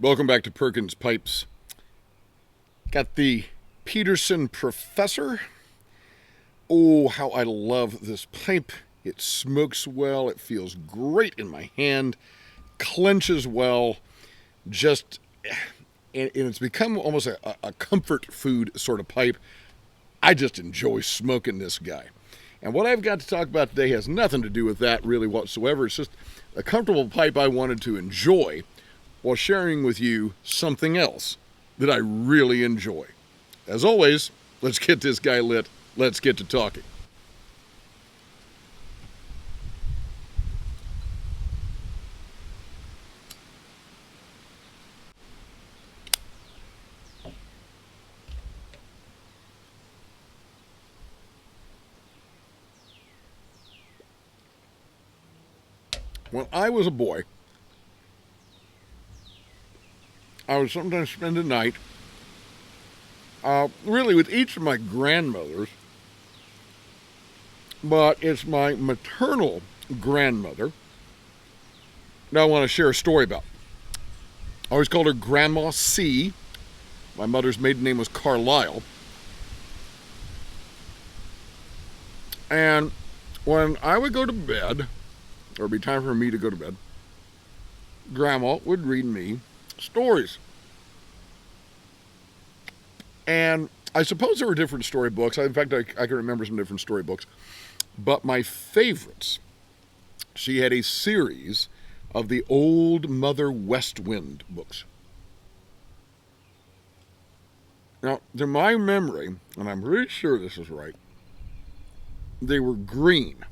Welcome back to Perkins Pipes. Got the Peterson Professor. Oh, how I love this pipe. It smokes well. It feels great in my hand. Clenches well. Just, and it's become almost a comfort food sort of pipe. I just enjoy smoking this guy. And what I've got to talk about today has nothing to do with that really whatsoever. It's just a comfortable pipe I wanted to enjoy while sharing with you something else that I really enjoy. As always, let's get this guy lit. Let's get to talking. When I was a boy, I would sometimes spend a night, really with each of my grandmothers, but it's my maternal grandmother that I want to share a story about. I always called her Grandma C. My mother's maiden name was Carlisle. And when I would go to bed, or it'd be time for me to go to bed, Grandma would read me stories. And I suppose there were different storybooks. In fact, I can remember some different storybooks. But my favorites, she had a series of the Old Mother West Wind books. Now, to my memory, and I'm pretty sure this is right, they were green.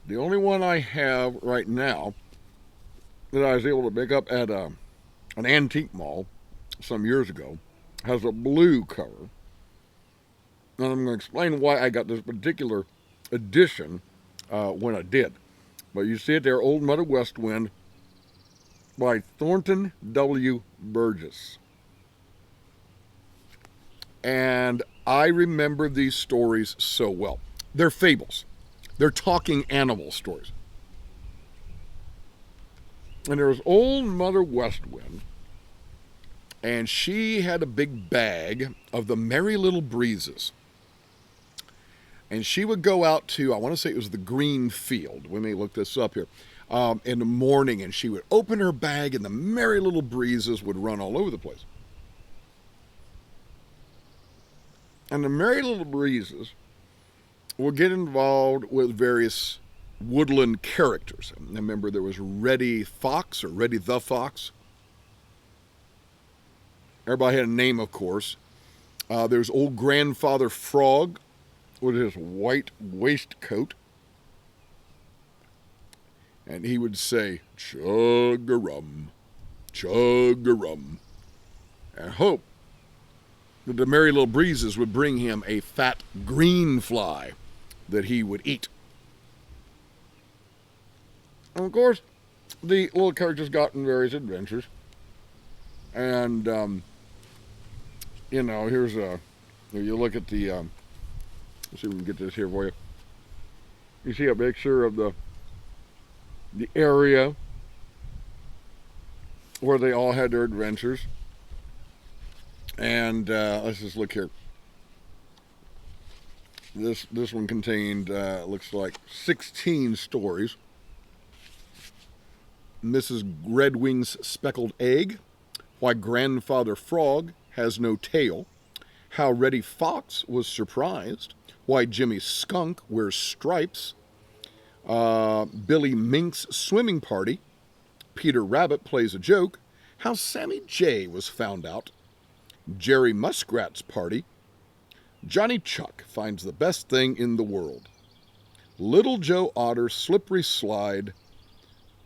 The only one I have right now that I was able to pick up at an antique mall some years ago has a blue cover. And I'm going to explain why I got this particular edition when I did. But you see it there, Old Mother West Wind by Thornton W. Burgess. And I remember these stories so well. They're fables. They're talking animal stories. And there was Old Mother West Wind, and she had a big bag of the Merry Little Breezes. And she would go out to, I want to say it was the green field. We may look this up here. In the morning, and she would open her bag, and the Merry Little Breezes would run all over the place. And the Merry Little Breezes would get involved with various woodland characters. I remember there was Reddy Fox, or Reddy the Fox. Everybody had a name, of course. There's old Grandfather Frog with his white waistcoat. And he would say, chug-a-rum, chug-a-rum, and hope that the Merry Little Breezes would bring him a fat green fly that he would eat. And of course, the little characters got in various adventures. And, here's you look at the, let's see if we can get this here for you. You see a picture of the area where they all had their adventures. And let's just look here. This one contained, looks like 16 stories. Mrs. Redwing's Speckled Egg, Why Grandfather Frog Has No Tail, How Reddy Fox Was Surprised, Why Jimmy Skunk Wears Stripes, Billy Mink's Swimming Party, Peter Rabbit Plays a Joke, How Sammy Jay Was Found Out, Jerry Muskrat's Party, Johnny Chuck Finds the Best Thing in the World, Little Joe Otter's Slippery Slide,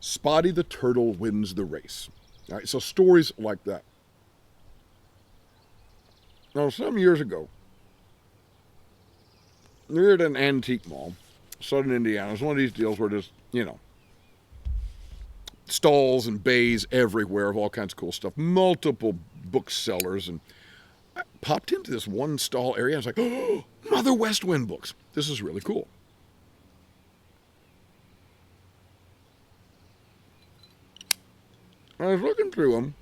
Spotty the Turtle Wins the Race. All right, so stories like that. Now, some years ago, we were at an antique mall, Southern Indiana. It was one of these deals where there's, stalls and bays everywhere of all kinds of cool stuff. Multiple booksellers. And I popped into this one stall area. I was like, oh, Mother West Wind books. This is really cool. I was looking through them,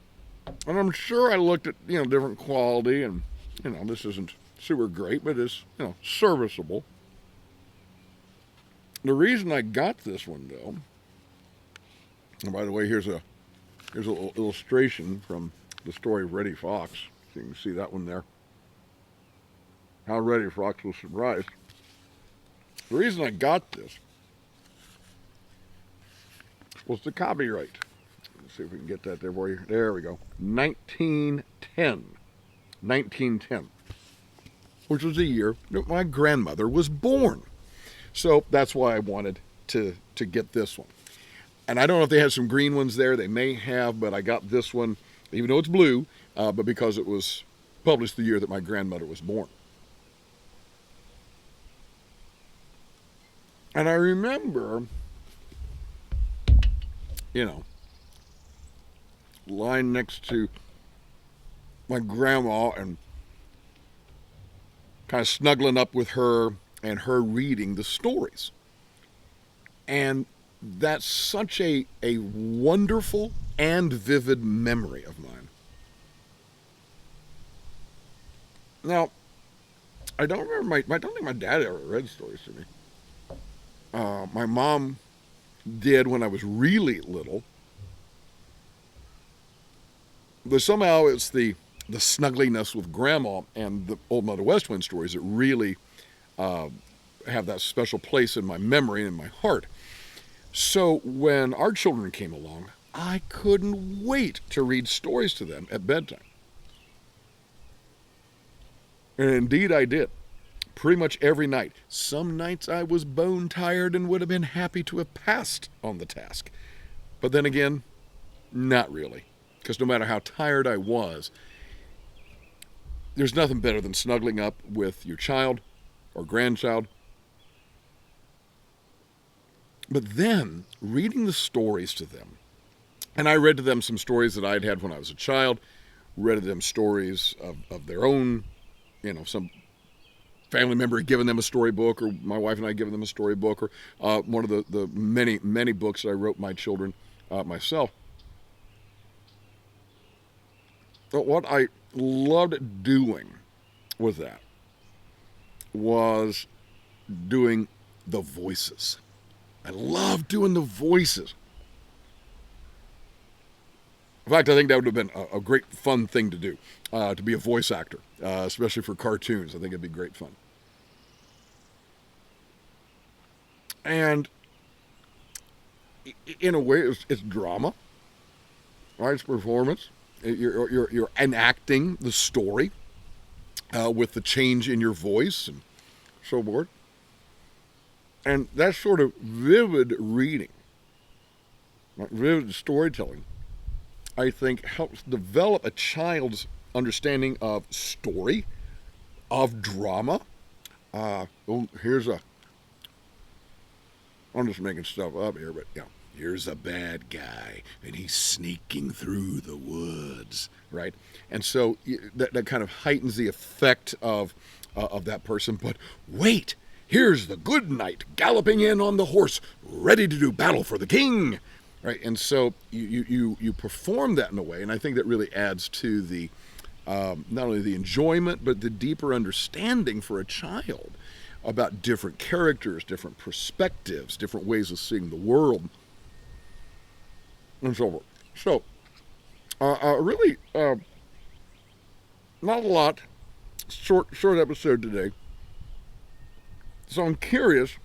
and I'm sure I looked at, different quality, and, this isn't super great, but it's, serviceable. The reason I got this one, though, and by the way, here's a little illustration from the story of Reddy Fox. So you can see that one there. How Reddy Fox was surprised. The reason I got this was the copyright. Let's see if we can get that there for you. There we go. 1910. 1910. Which was the year that my grandmother was born. So that's why I wanted to get this one. And I don't know if they had some green ones there. They may have, but I got this one, even though it's blue, but because it was published the year that my grandmother was born. And I remember, lying next to my grandma and kind of snuggling up with her and her reading the stories. And that's such a wonderful and vivid memory of mine. Now, I don't think my dad ever read stories to me. My mom did when I was really little. But somehow it's the snuggliness with Grandma and the Old Mother West Wind stories that really have that special place in my memory and in my heart. So when our children came along, I couldn't wait to read stories to them at bedtime. And indeed I did. Pretty much every night. Some nights I was bone tired and would have been happy to have passed on the task. But then again, not really. Because no matter how tired I was, there's nothing better than snuggling up with your child or grandchild. But then, reading the stories to them, and I read to them some stories that I'd had when I was a child, read to them stories of their own, some family member had given them a storybook, or my wife and I had given them a storybook, or one of the many, many books that I wrote my children myself. But what I loved doing with that was doing the voices. I love doing the voices. In fact, I think that would have been a great fun thing to do, to be a voice actor, especially for cartoons. I think it'd be great fun. And in a way, it's drama, right? It's performance. You're enacting the story with the change in your voice and so forth. And that sort of vivid reading, vivid storytelling, I think helps develop a child's understanding of story, of drama. I'm just making stuff up here, but here's a bad guy, and he's sneaking through the woods, right? And so that kind of heightens the effect of that person. But wait, here's the good knight galloping in on the horse, ready to do battle for the king, right? And so you perform that in a way, and I think that really adds to the not only the enjoyment, but the deeper understanding for a child about different characters, different perspectives, different ways of seeing the world, and so forth. So, really, not a lot. Short episode today. So I'm curious,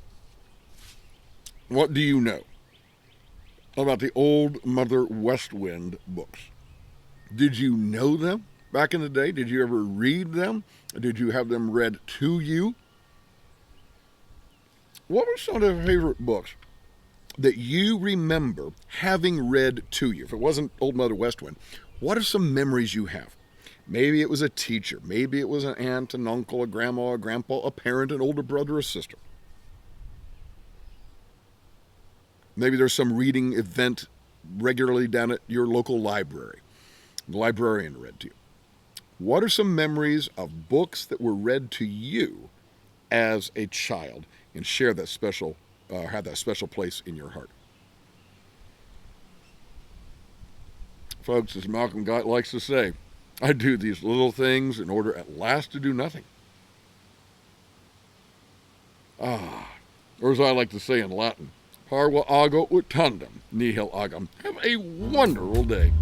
what do you know about the Old Mother West Wind books? Did you know them back in the day? Did you ever read them? Did you have them read to you? What were some of your favorite books that you remember having read to you? If it wasn't Old Mother West Wind, what are some memories you have? Maybe it was a teacher. Maybe it was an aunt, an uncle, a grandma, a grandpa, a parent, an older brother, or sister. Maybe there's some reading event regularly down at your local library. The librarian read to you. What are some memories of books that were read to you as a child and share that special, have that special place in your heart? Folks, as Malcolm Guite likes to say, I do these little things in order at last to do nothing. Or as I like to say in Latin, Parva ago ut tandem, nihil agam. Have a wonderful day.